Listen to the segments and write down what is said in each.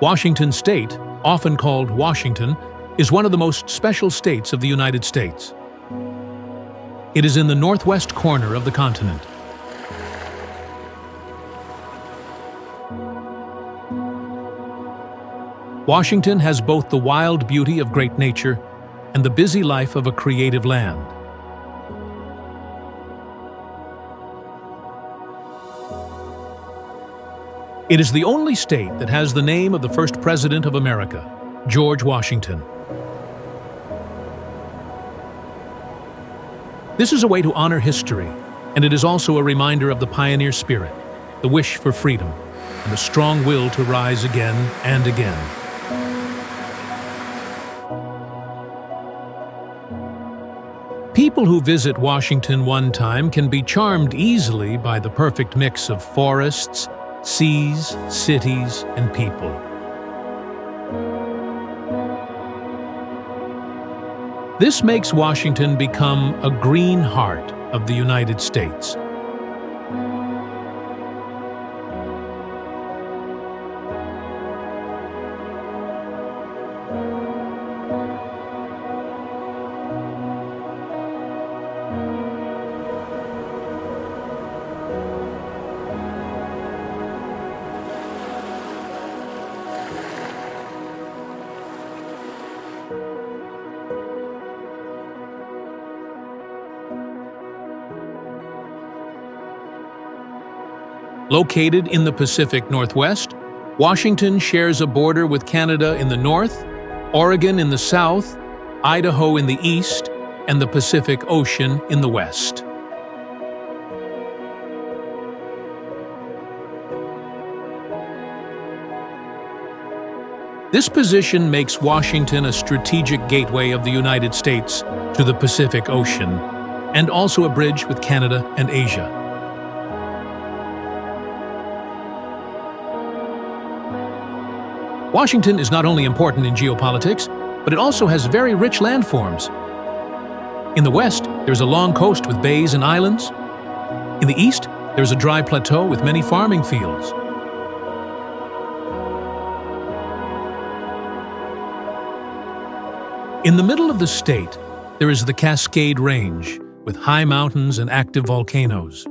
Washington State, often called Washington, is one of the most special states of the United States. It is in the northwest corner of the continent. Washington has both the wild beauty of great nature and the busy life of a creative land. It is the only state that has the name of the first president of America, George Washington. This is a way to honor history, and it is also a reminder of the pioneer spirit, the wish for freedom, and the strong will to rise again and again. People who visit Washington one time can be charmed easily by the perfect mix of forests, seas, cities, and people. This makes Washington become a green heart of the United States. Located in the Pacific Northwest, Washington shares a border with Canada in the north, Oregon in the south, Idaho in the east, and the Pacific Ocean in the west. This position makes Washington a strategic gateway of the United States to the Pacific Ocean, and also a bridge with Canada and Asia. Washington is not only important in geopolitics, but it also has very rich landforms. In the west, there's a long coast with bays and islands. In the east, there's a dry plateau with many farming fields. In the middle of the state, there is the Cascade Range, with high mountains and active volcanoes.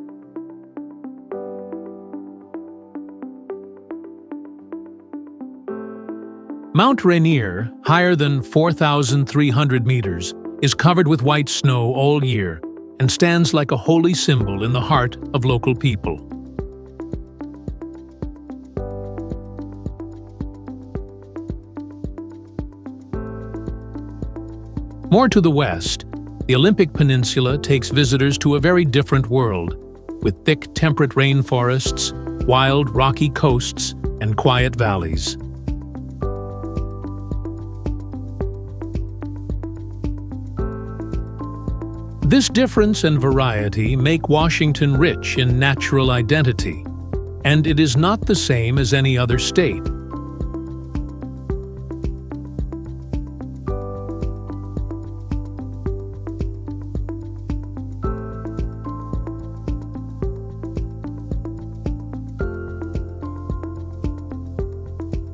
Mount Rainier, higher than 4,300 meters, is covered with white snow all year and stands like a holy symbol in the heart of local people. More to the west, the Olympic Peninsula takes visitors to a very different world, with thick temperate rainforests, wild rocky coasts, and quiet valleys. This difference and variety make Washington rich in natural identity, and it is not the same as any other state.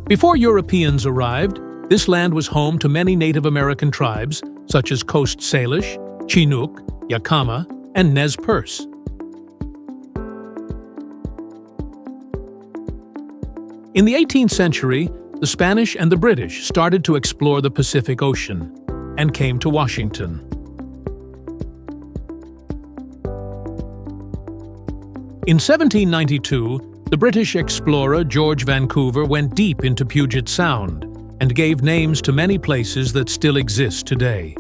Before Europeans arrived, this land was home to many Native American tribes, such as Coast Salish, Chinook, Yakama, and Nez Perce. In the 18th century, the Spanish and the British started to explore the Pacific Ocean and came to Washington. In 1792, the British explorer George Vancouver went deep into Puget Sound and gave names to many places that still exist today.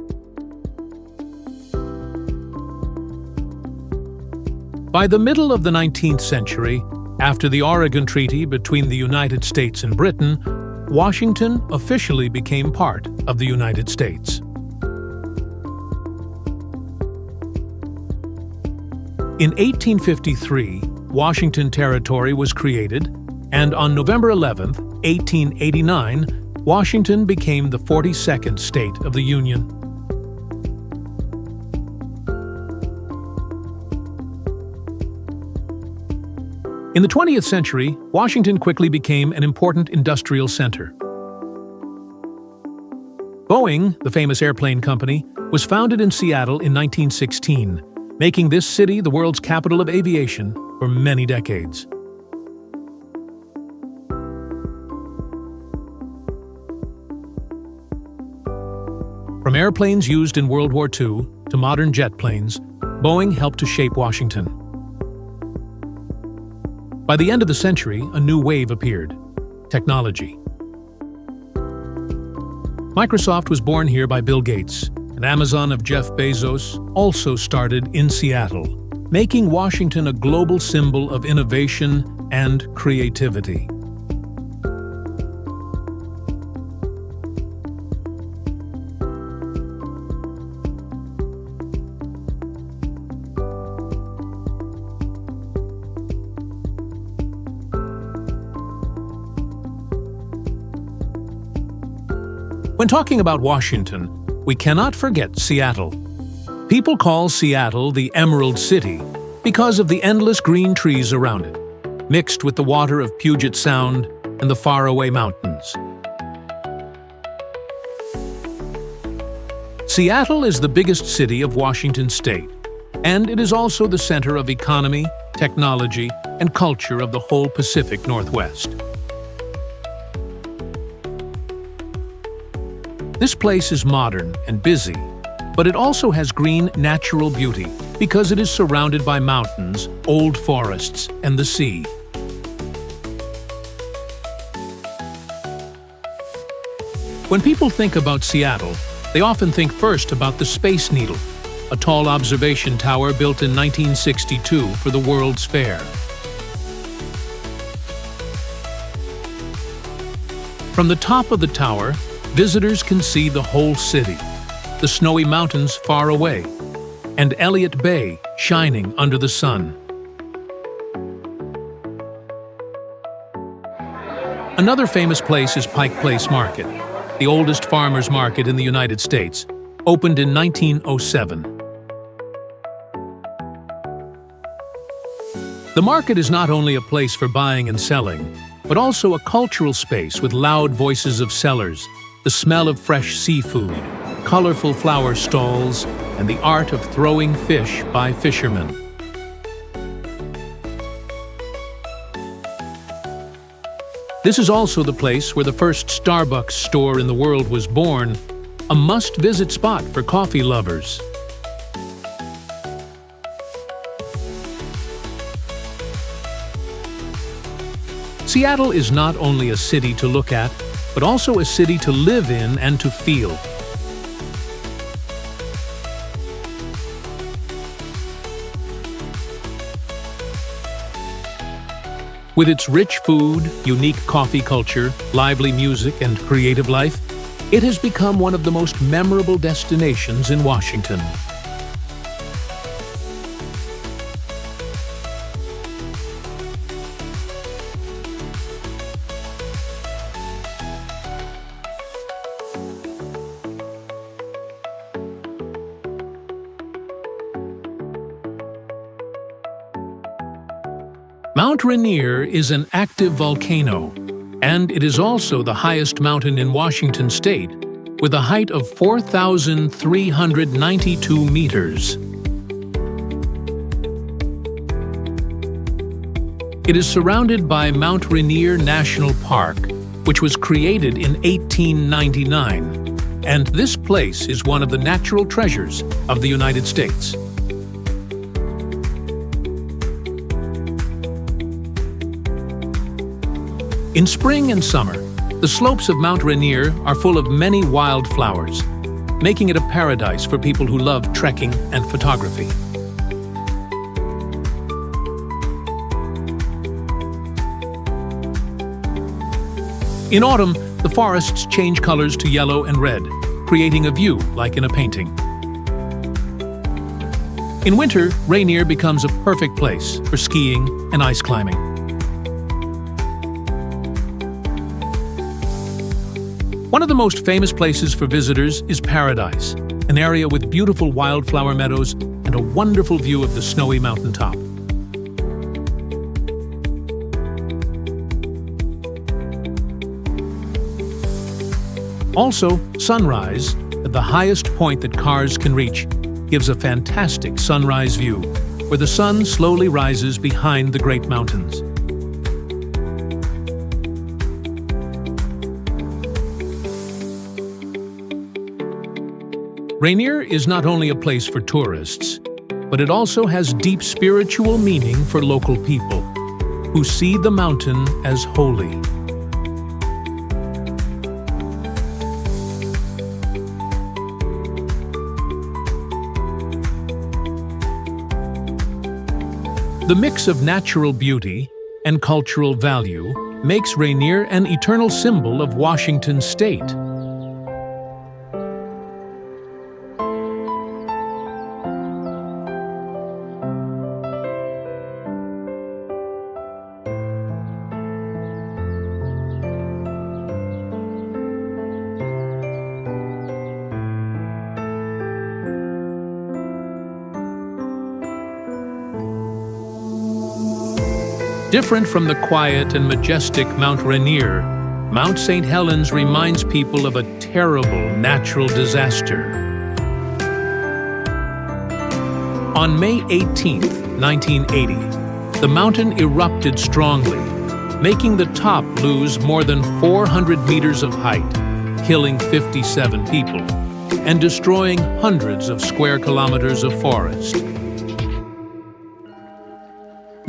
By the middle of the 19th century, after the Oregon Treaty between the United States and Britain, Washington officially became part of the United States. In 1853, Washington Territory was created, and on November 11, 1889, Washington became the 42nd state of the Union. In the 20th century, Washington quickly became an important industrial center. Boeing, the famous airplane company, was founded in Seattle in 1916, making this city the world's capital of aviation for many decades. From airplanes used in World War II to modern jet planes, Boeing helped to shape Washington. By the end of the century, a new wave appeared: technology. Microsoft was born here by Bill Gates, and Amazon of Jeff Bezos also started in Seattle, making Washington a global symbol of innovation and creativity. When talking about Washington, we cannot forget Seattle. People call Seattle the Emerald City because of the endless green trees around it, mixed with the water of Puget Sound and the faraway mountains. Seattle is the biggest city of Washington state, and it is also the center of economy, technology, and culture of the whole Pacific Northwest. This place is modern and busy, but it also has green natural beauty because it is surrounded by mountains, old forests, and the sea. When people think about Seattle, they often think first about the Space Needle, a tall observation tower built in 1962 for the World's Fair. From the top of the tower, visitors can see the whole city, the snowy mountains far away, and Elliott Bay shining under the sun. Another famous place is Pike Place Market, the oldest farmers' market in the United States, opened in 1907. The market is not only a place for buying and selling, but also a cultural space with loud voices of sellers, the smell of fresh seafood, colorful flower stalls, and the art of throwing fish by fishermen. This is also the place where the first Starbucks store in the world was born, a must-visit spot for coffee lovers. Seattle is not only a city to look at, but also a city to live in and to feel. With its rich food, unique coffee culture, lively music, and creative life, it has become one of the most memorable destinations in Washington. Mount Rainier is an active volcano, and it is also the highest mountain in Washington state, with a height of 4,392 meters. It is surrounded by Mount Rainier National Park, which was created in 1899, and this place is one of the natural treasures of the United States. In spring and summer, the slopes of Mount Rainier are full of many wildflowers, making it a paradise for people who love trekking and photography. In autumn, the forests change colors to yellow and red, creating a view like in a painting. In winter, Rainier becomes a perfect place for skiing and ice climbing. One of the most famous places for visitors is Paradise, an area with beautiful wildflower meadows and a wonderful view of the snowy mountaintop. Also, sunrise, at the highest point that cars can reach, gives a fantastic sunrise view, where the sun slowly rises behind the Great Mountains. Rainier is not only a place for tourists, but it also has deep spiritual meaning for local people, who see the mountain as holy. The mix of natural beauty and cultural value makes Rainier an eternal symbol of Washington state. Different from the quiet and majestic Mount Rainier, Mount St. Helens reminds people of a terrible natural disaster. On May 18, 1980, the mountain erupted strongly, making the top lose more than 400 meters of height, killing 57 people, and destroying hundreds of square kilometers of forest.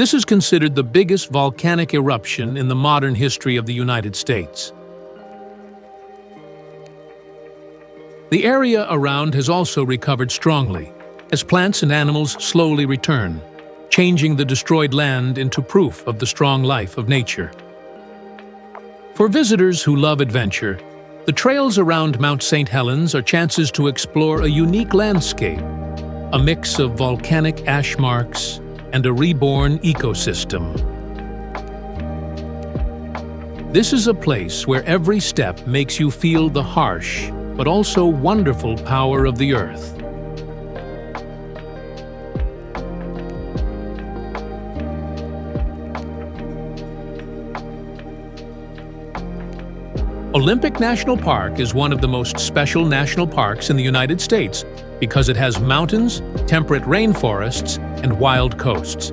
This is considered the biggest volcanic eruption in the modern history of the United States. The area around has also recovered strongly, as plants and animals slowly return, changing the destroyed land into proof of the strong life of nature. For visitors who love adventure, the trails around Mount St. Helens are chances to explore a unique landscape, a mix of volcanic ash marks and a reborn ecosystem. This is a place where every step makes you feel the harsh, but also wonderful power of the earth. Olympic National Park is one of the most special national parks in the United States because it has mountains, temperate rainforests, and wild coasts.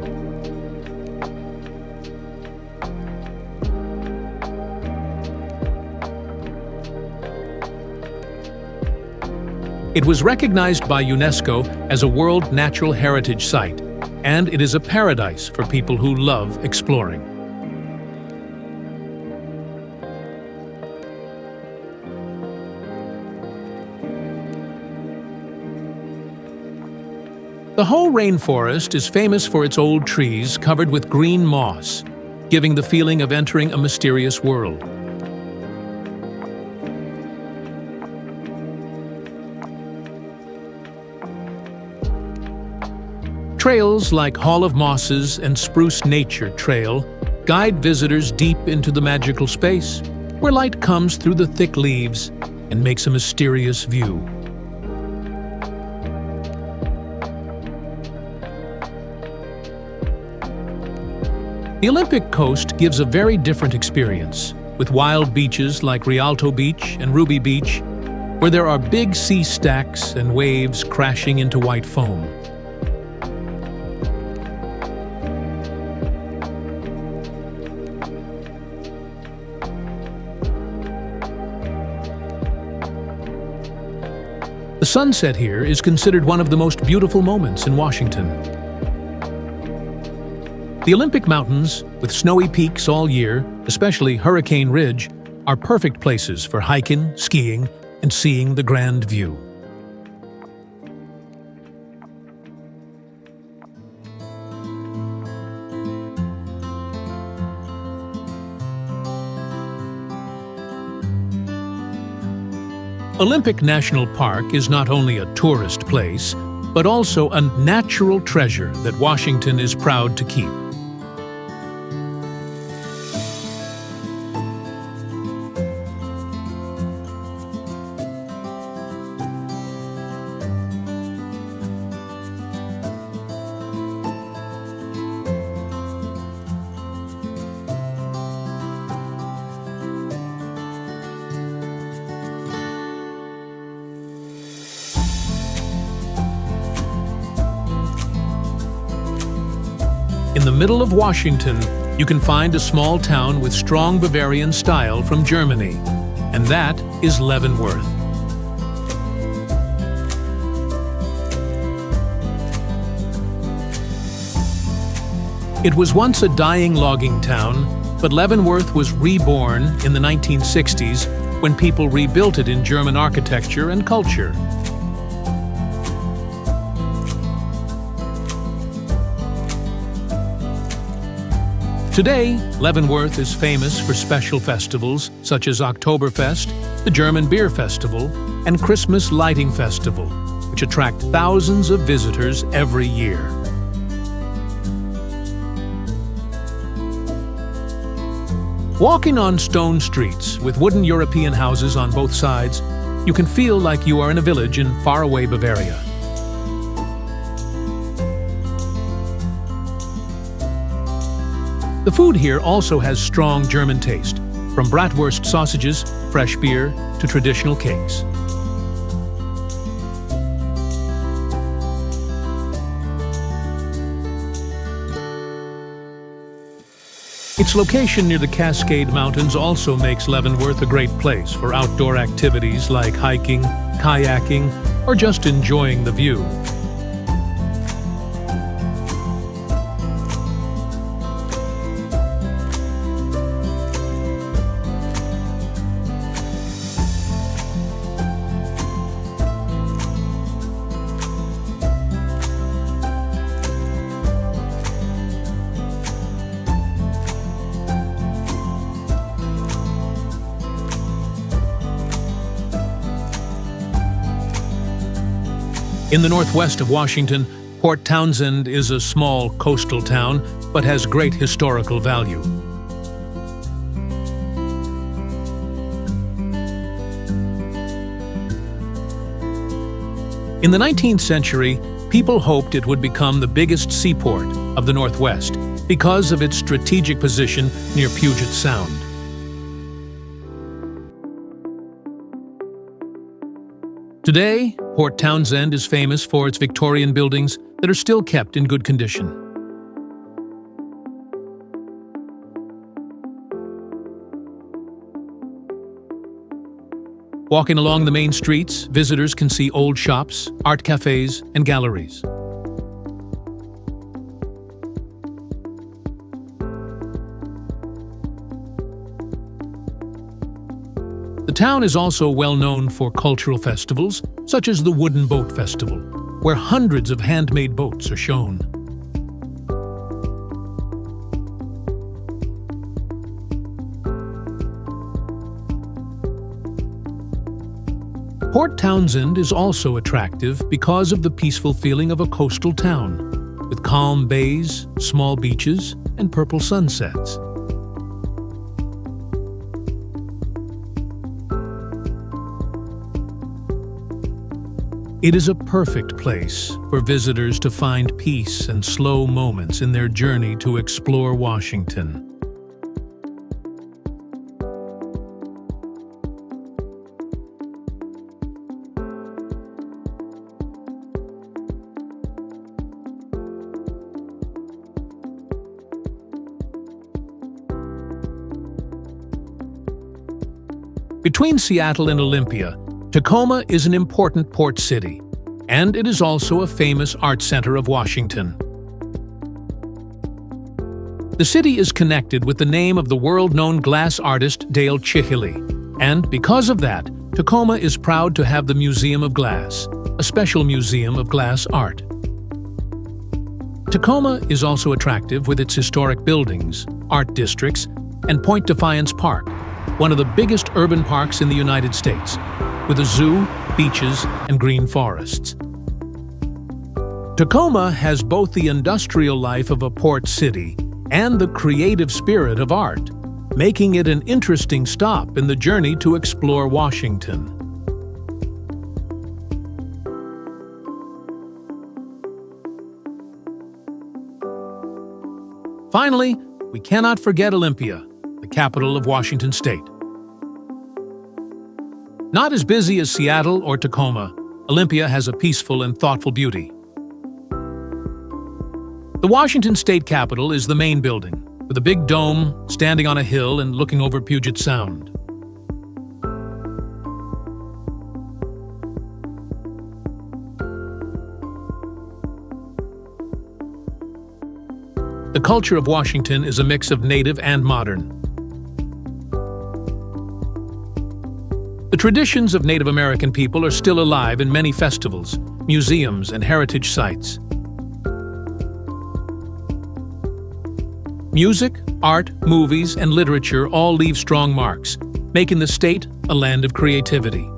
It was recognized by UNESCO as a World Natural Heritage Site, and it is a paradise for people who love exploring. The whole rainforest is famous for its old trees covered with green moss, giving the feeling of entering a mysterious world. Trails like Hall of Mosses and Spruce Nature Trail guide visitors deep into the magical space, where light comes through the thick leaves and makes a mysterious view. The Olympic coast gives a very different experience, with wild beaches like Rialto Beach and Ruby Beach, where there are big sea stacks and waves crashing into white foam. The sunset here is considered one of the most beautiful moments in Washington. The Olympic Mountains, with snowy peaks all year, especially Hurricane Ridge, are perfect places for hiking, skiing, and seeing the grand view. Olympic National Park is not only a tourist place, but also a natural treasure that Washington is proud to keep. In the middle of Washington, you can find a small town with strong Bavarian style from Germany, and that is Leavenworth. It was once a dying logging town, but Leavenworth was reborn in the 1960s when people rebuilt it in German architecture and culture. Today, Leavenworth is famous for special festivals such as Oktoberfest, the German Beer Festival, and Christmas Lighting Festival, which attract thousands of visitors every year. Walking on stone streets with wooden European houses on both sides, you can feel like you are in a village in faraway Bavaria. The food here also has strong German taste, from bratwurst sausages, fresh beer, to traditional cakes. Its location near the Cascade Mountains also makes Leavenworth a great place for outdoor activities like hiking, kayaking, or just enjoying the view. In the northwest of Washington, Port Townsend is a small coastal town, but has great historical value. In the 19th century, people hoped it would become the biggest seaport of the Northwest because of its strategic position near Puget Sound. Today, Port Townsend is famous for its Victorian buildings that are still kept in good condition. Walking along the main streets, visitors can see old shops, art cafes, and galleries. The town is also well known for cultural festivals, such as the Wooden Boat Festival, where hundreds of handmade boats are shown. Port Townsend is also attractive because of the peaceful feeling of a coastal town, with calm bays, small beaches, and purple sunsets. It is a perfect place for visitors to find peace and slow moments in their journey to explore Washington. Between Seattle and Olympia, Tacoma is an important port city, and it is also a famous art center of Washington. The city is connected with the name of the world-known glass artist Dale Chihili, and because of that, Tacoma is proud to have the Museum of Glass, a special museum of glass art. Tacoma is also attractive with its historic buildings, art districts, and Point Defiance Park, one of the biggest urban parks in the United States, with a zoo, beaches, and green forests. Tacoma has both the industrial life of a port city and the creative spirit of art, making it an interesting stop in the journey to explore Washington. Finally, we cannot forget Olympia, the capital of Washington State. Not as busy as Seattle or Tacoma, Olympia has a peaceful and thoughtful beauty. The Washington State Capitol is the main building, with a big dome standing on a hill and looking over Puget Sound. The culture of Washington is a mix of native and modern. The traditions of Native American people are still alive in many festivals, museums, and heritage sites. Music, art, movies, and literature all leave strong marks, making the state a land of creativity.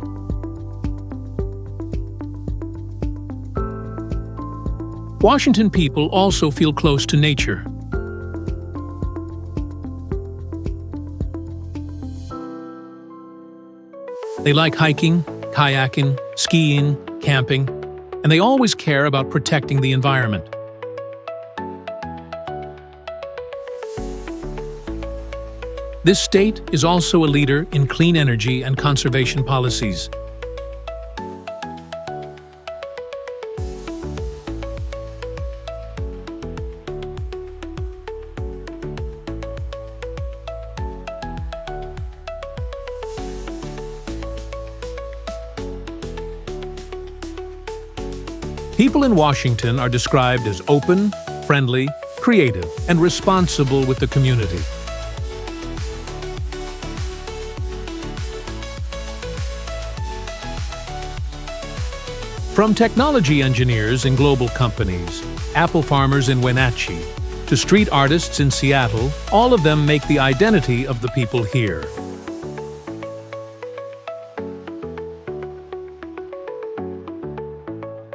Washington people also feel close to nature. They like hiking, kayaking, skiing, camping, and they always care about protecting the environment. This state is also a leader in clean energy and conservation policies. People in Washington are described as open, friendly, creative, and responsible with the community. From technology engineers in global companies, apple farmers in Wenatchee, to street artists in Seattle, all of them make the identity of the people here.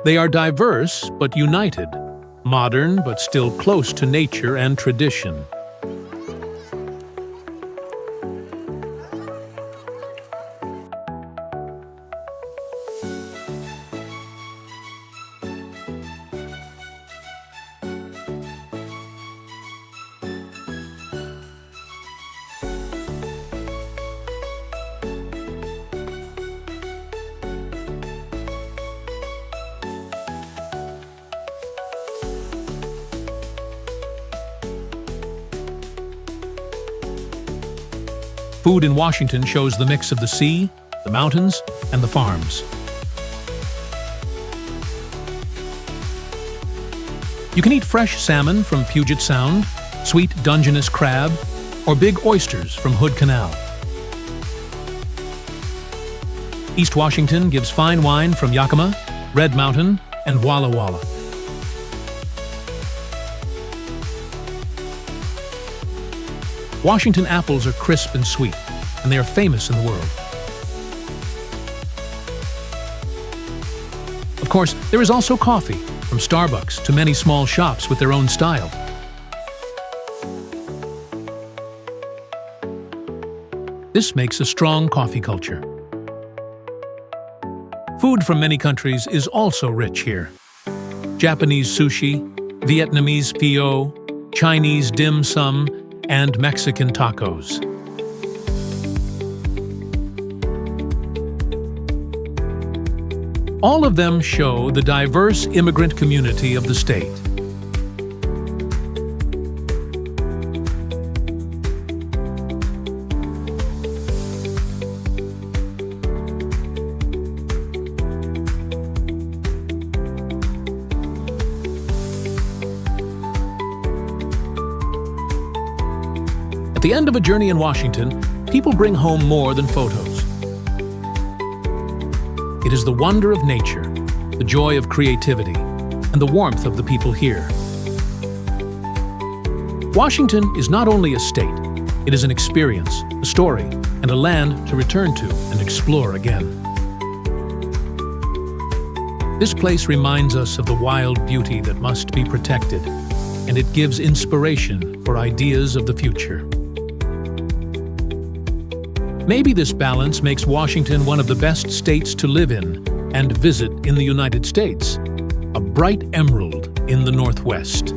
They are diverse but united, modern but still close to nature and tradition. Food in Washington shows the mix of the sea, the mountains, and the farms. You can eat fresh salmon from Puget Sound, sweet Dungeness crab, or big oysters from Hood Canal. East Washington gives fine wine from Yakima, Red Mountain, and Walla Walla. Washington apples are crisp and sweet, and they are famous in the world. Of course, there is also coffee, from Starbucks to many small shops with their own style. This makes a strong coffee culture. Food from many countries is also rich here. Japanese sushi, Vietnamese pho, Chinese dim sum, and Mexican tacos. All of them show the diverse immigrant community of the state. At the end of a journey in Washington, people bring home more than photos. It is the wonder of nature, the joy of creativity, and the warmth of the people here. Washington is not only a state, it is an experience, a story, and a land to return to and explore again. This place reminds us of the wild beauty that must be protected, and it gives inspiration for ideas of the future. Maybe this balance makes Washington one of the best states to live in and visit in the United States, a bright emerald in the Northwest.